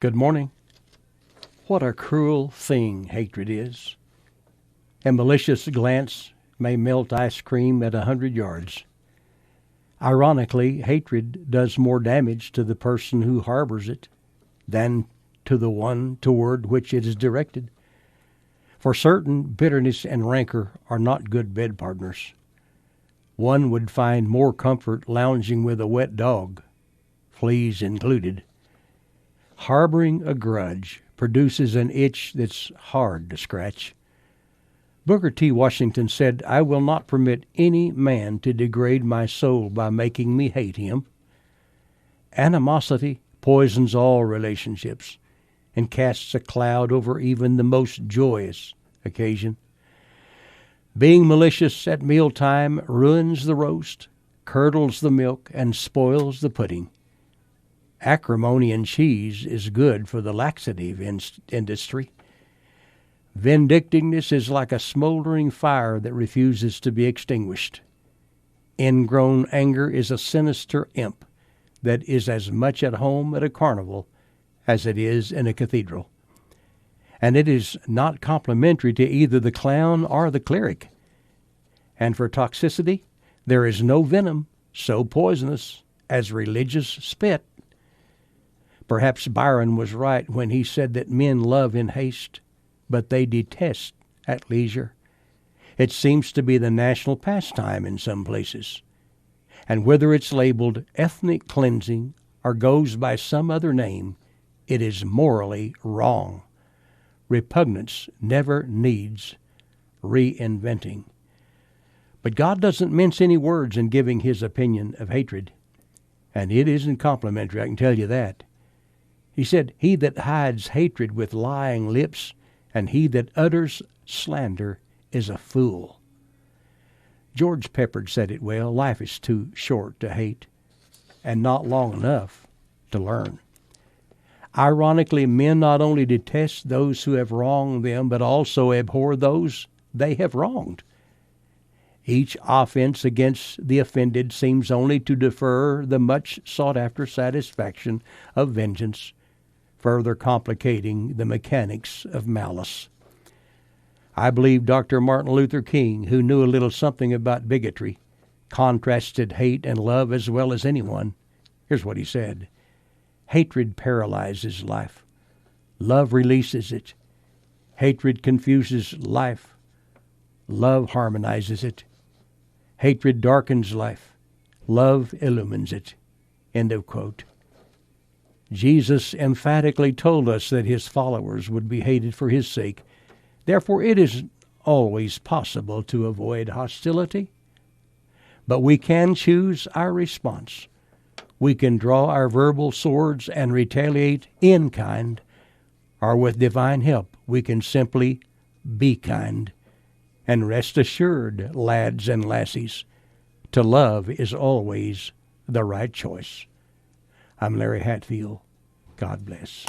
Good morning. What a cruel thing hatred is. A malicious glance may melt ice cream at 100 yards. Ironically, hatred does more damage to the person who harbors it than to the one toward which it is directed. For certain, bitterness and rancor are not good bed partners. One would find more comfort lounging with a wet dog, fleas included. Harboring a grudge produces an itch that's hard to scratch. Booker T. Washington said, "I will not permit any man to degrade my soul by making me hate him." Animosity poisons all relationships and casts a cloud over even the most joyous occasion. Being malicious at mealtime ruins the roast, curdles the milk, and spoils the pudding. Acrimony in cheese is good for the laxative industry. Vindictiveness is like a smoldering fire that refuses to be extinguished. Ingrown anger is a sinister imp that is as much at home at a carnival as it is in a cathedral. And it is not complimentary to either the clown or the cleric. And for toxicity, there is no venom so poisonous as religious spit. Perhaps Byron was right when he said that men love in haste, but they detest at leisure. It seems to be the national pastime in some places. And whether it's labeled ethnic cleansing or goes by some other name, it is morally wrong. Repugnance never needs reinventing. But God doesn't mince any words in giving his opinion of hatred. And it isn't complimentary, I can tell you that. He said, "He that hides hatred with lying lips, and he that utters slander is a fool." George Peppard said it well, life is too short to hate, and not long enough to learn. Ironically, men not only detest those who have wronged them, but also abhor those they have wronged. Each offense against the offended seems only to defer the much sought-after satisfaction of vengeance, further complicating the mechanics of malice. I believe Dr. Martin Luther King, who knew a little something about bigotry, contrasted hate and love as well as anyone. Here's what he said: "Hatred paralyzes life. Love releases it. Hatred confuses life. Love harmonizes it. Hatred darkens life. Love illumines it." End of quote. Jesus emphatically told us that his followers would be hated for his sake. Therefore, it is always possible to avoid hostility. But we can choose our response. We can draw our verbal swords and retaliate in kind, or with divine help, we can simply be kind. And rest assured, lads and lassies, to love is always the right choice. I'm Larry Hatfield. God bless.